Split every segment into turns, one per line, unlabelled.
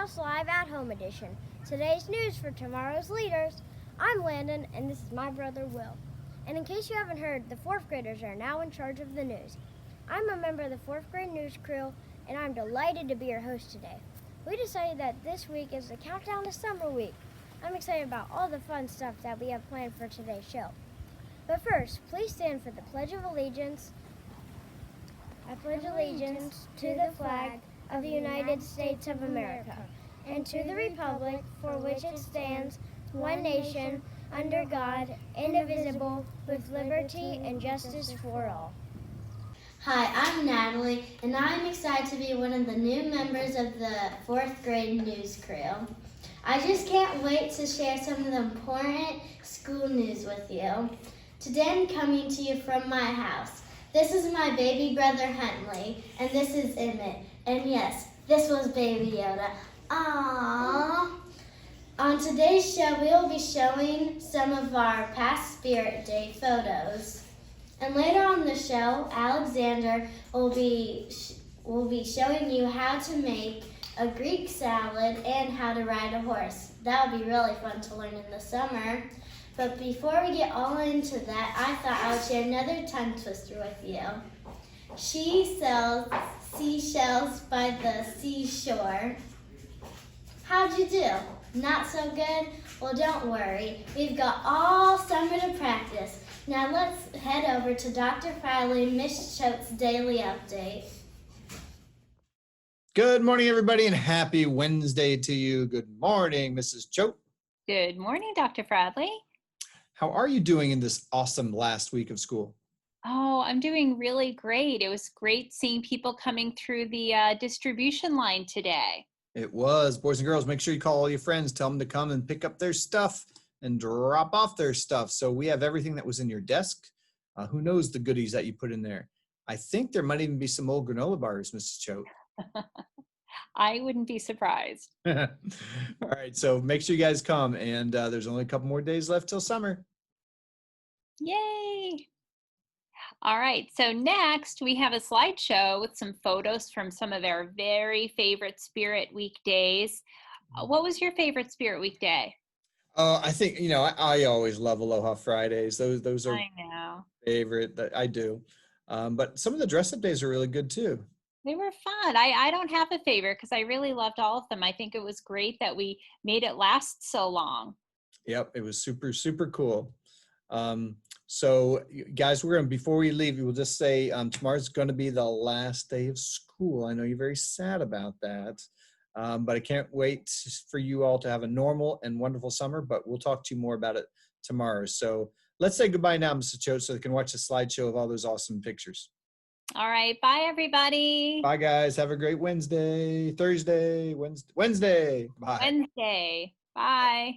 Lighthouse Live at Home Edition. Today's news for tomorrow's leaders. I'm Landon, and this is my brother Will. And in case you haven't heard, the 4th graders are now in charge of the news. I'm a member of the 4th grade news crew, and I'm delighted to be your host today. We decided that this week is the countdown to summer week. I'm excited about all the fun stuff that we have planned for today's show. But first, please stand for the Pledge of Allegiance. I pledge allegiance to the flag of the United States of America, and to the republic for which it stands, one nation, under God, indivisible, with liberty and justice for all.
Hi, I'm Natalie, and I'm excited to be one of the new members of the 4th grade news crew. I just can't wait to share some of the important school news with you. Today I'm coming to you from my house. This is my baby brother Huntley, and this is Emmett. And yes, this was Baby Yoda. Aww. On today's show, we will be showing some of our past Spirit Day photos. And later on the show, Alexander will be showing you how to make a Greek salad and how to ride a horse. That would be really fun to learn in the summer. But before we get all into that, I thought I would share another tongue twister with you. She sells seashells by the seashore. How'd you do? Not so good? Well, don't worry. We've got all summer to practice. Now let's head over to Dr. Friley and Miss Choate's daily update.
Good morning, everybody, and happy Wednesday to you. Good morning, Mrs. Choate.
Good morning, Dr. Fradley.
How are you doing in this awesome last week of school?
Oh, I'm doing really great. It was great seeing people coming through the distribution line today.
It was. Boys and girls, make sure you call all your friends. Tell them to come and pick up their stuff and drop off their stuff. So we have everything that was in your desk. Who knows the goodies that you put in there? I think there might even be some old granola bars, Mrs. Choate.
I wouldn't be surprised.
All right, so make sure you guys come. And there's only a couple more days left till summer.
Yay! All right, so next we have a slideshow with some photos from some of our very favorite Spirit Week days. What was your favorite Spirit Week day?
I think, I always love Aloha Fridays. Those are
I know.
favorite that I do. But some of the dress-up days are really good too.
They were fun. I don't have a favorite because I really loved all of them. I think it was great that we made it last so long.
Yep, it was super, super cool. So guys, before we leave, we'll just say tomorrow's going to be the last day of school. I know you're very sad about that, but I can't wait for you all to have a normal and wonderful summer, but we'll talk to you more about it tomorrow. So let's say goodbye now, Mr. Choate, so they can watch the slideshow of all those awesome pictures.
All right. Bye, everybody.
Bye, guys. Have a great Thursday, Wednesday. Bye.
Wednesday. Bye.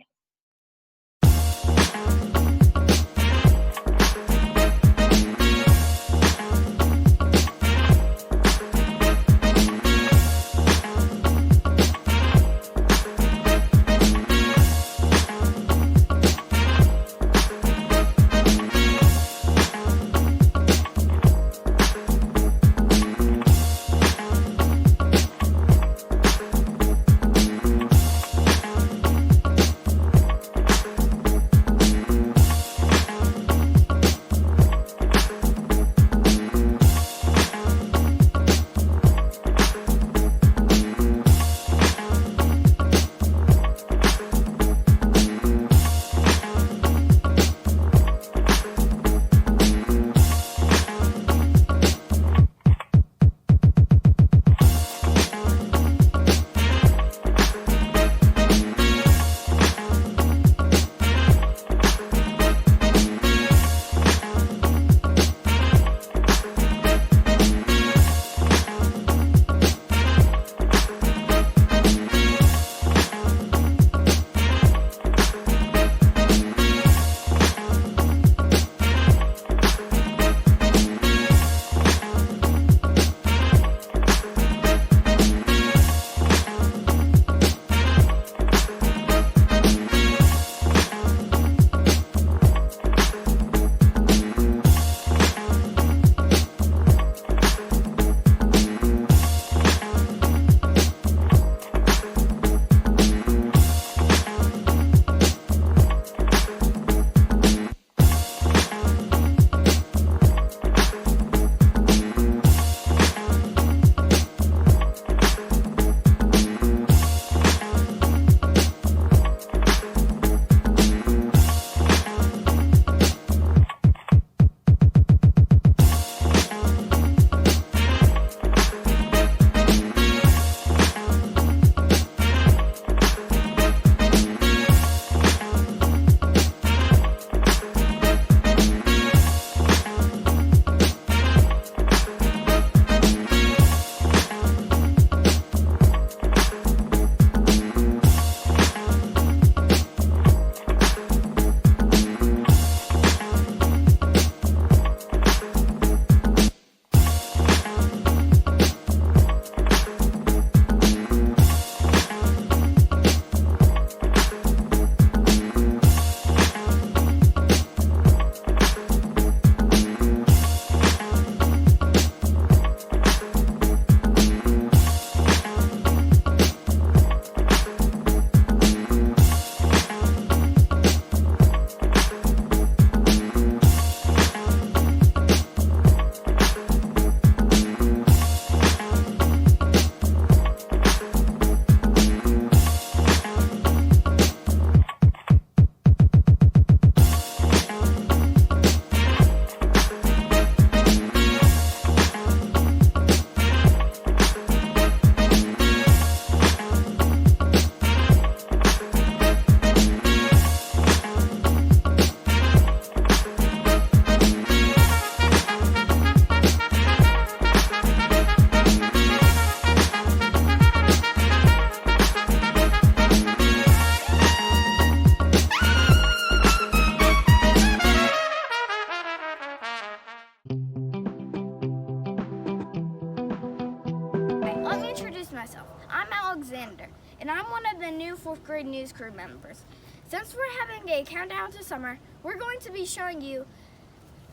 and I'm one of the new 4th grade news crew members. Since we're having a countdown to summer, we're going to be showing you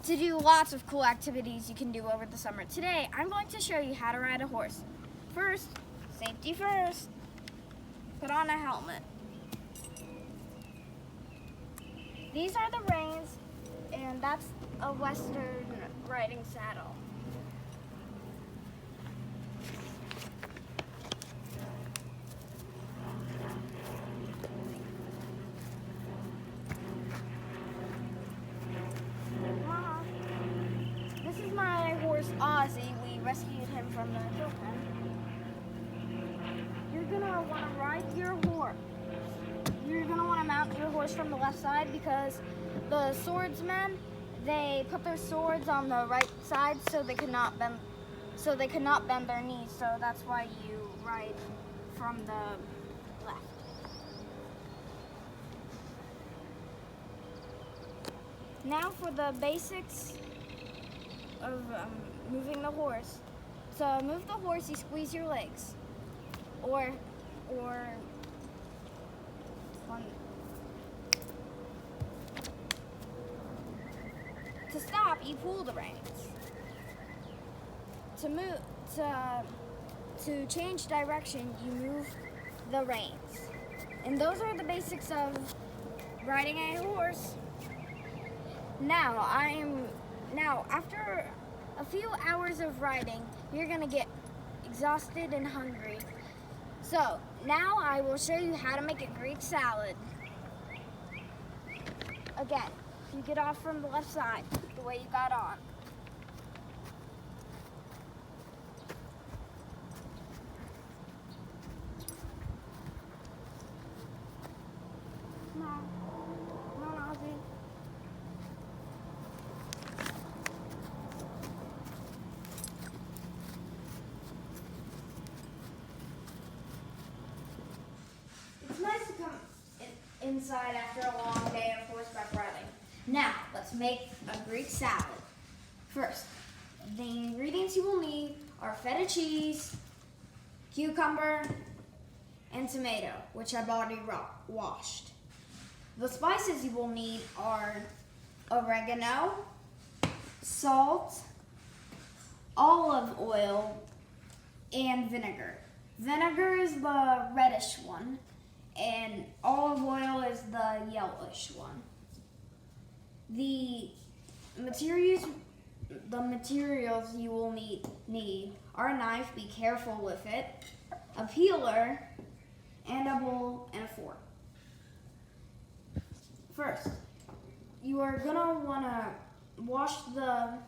to do lots of cool activities you can do over the summer. Today, I'm going to show you how to ride a horse. First, safety first. Put on a helmet. These are the reins, and that's a Western riding saddle. This is my horse Ozzy. We rescued him from the kill pen. You're gonna want to ride your horse. You're gonna want to mount your horse from the left side because the swordsmen, they put their swords on the right side so they could not bend their knees. So that's why you ride from the left. Now for the basics of moving the horse. To move the horse, you squeeze your legs, or one. To stop, you pull the reins. To change direction, you move the reins. And those are the basics of riding a horse. Now, after a few hours of riding, you're gonna get exhausted and hungry. So, now I will show you how to make a Greek salad. Again, you get off from the left side, the way you got on. Come on, Ozzy. It's nice to come inside after a long day of horseback riding. Now, let's make a Greek salad. First, the ingredients you will need are feta cheese, cucumber, and tomato, which I've already washed. The spices you will need are oregano, salt, olive oil, and vinegar. Vinegar is the reddish one, and olive oil is the yellowish one. The materials you will need are a knife, be careful with it, a peeler, and a bowl and a fork. First, you are gonna wash the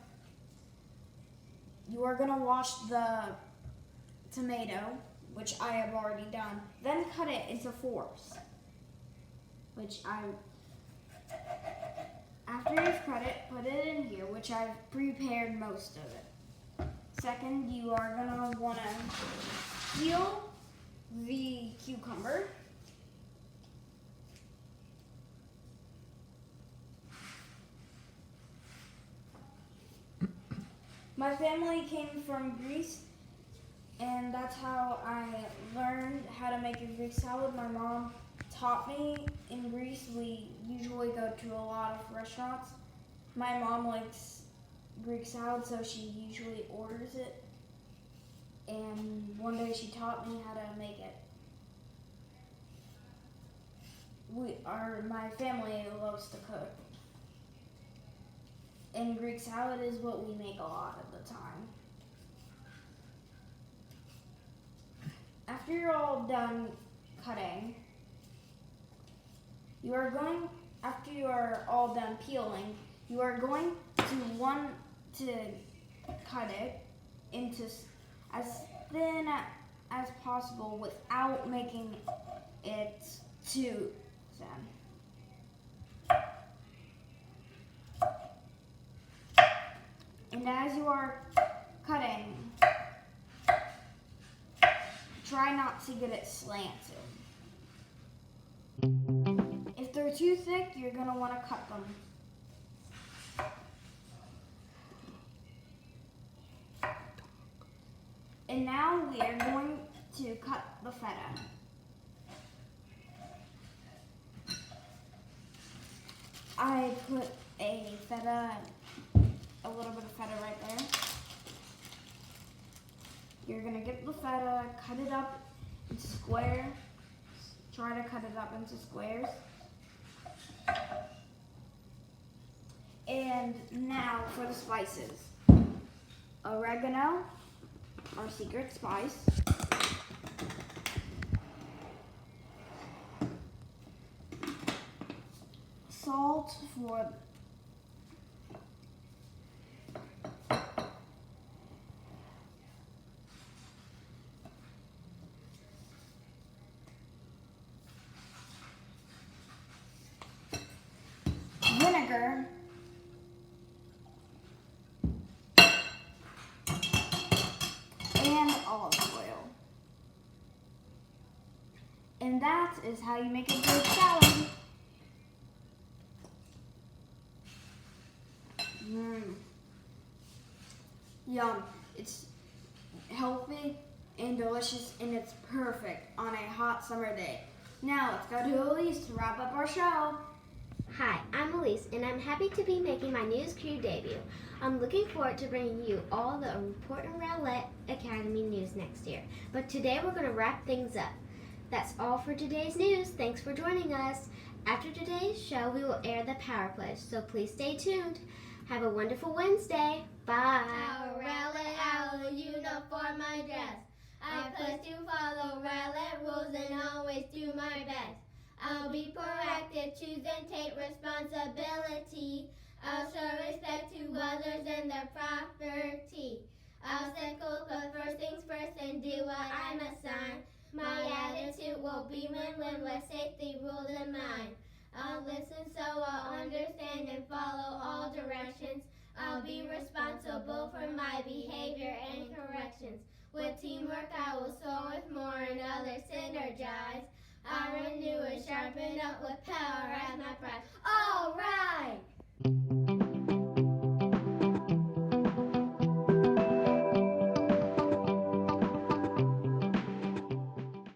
tomato, which I have already done. Then cut it into fours, after you've cut it, put it in here, which I've prepared most of it. Second, you are gonna wanna peel the cucumber. My family came from Greece, and that's how I learned how to make a Greek salad. My mom taught me. In Greece, we usually go to a lot of restaurants. My mom likes Greek salad, so she usually orders it. And one day she taught me how to make it. My family loves to cook. And Greek salad is what we make a lot of the time. After you're all done cutting, after you are all done peeling, you are going to cut it into as thin as possible without making it too thin. And as you are cutting, try not to get it slanted. If they're too thick, you're going to want to cut them. And now we are going to cut the feta. I put a little bit of feta right there. You're gonna get the feta, cut it up into squares. Try to cut it up into squares. And now for the spices. Oregano, our secret spice. Salt for vinegar, and olive oil. And that is how you make a good salad. Yum. It's healthy and delicious, and it's perfect on a hot summer day. Now let's go to Elise to wrap up our show.
Hi, I'm Elise, and I'm happy to be making my News Crew debut. I'm looking forward to bringing you all the important Rowlett Academy news next year. But today we're going to wrap things up. That's all for today's news. Thanks for joining us. After today's show, we will air the Power Pledge, so please stay tuned. Have a wonderful Wednesday. Bye.
Our Rowlett owl uniform I dress. I pledge to follow Rowlett rules and always do my best. I'll be proactive, choose and take responsibility. I'll show respect to others and their property. I'll set goals, but first things first, and do what I'm assigned. My attitude will be win-win with safety rules in mind. I'll listen so I'll understand and follow all directions. I'll be responsible for my behavior and corrections. With teamwork I will soar with more and others synergize. I'll renew and sharpen up with power as my pride. All right!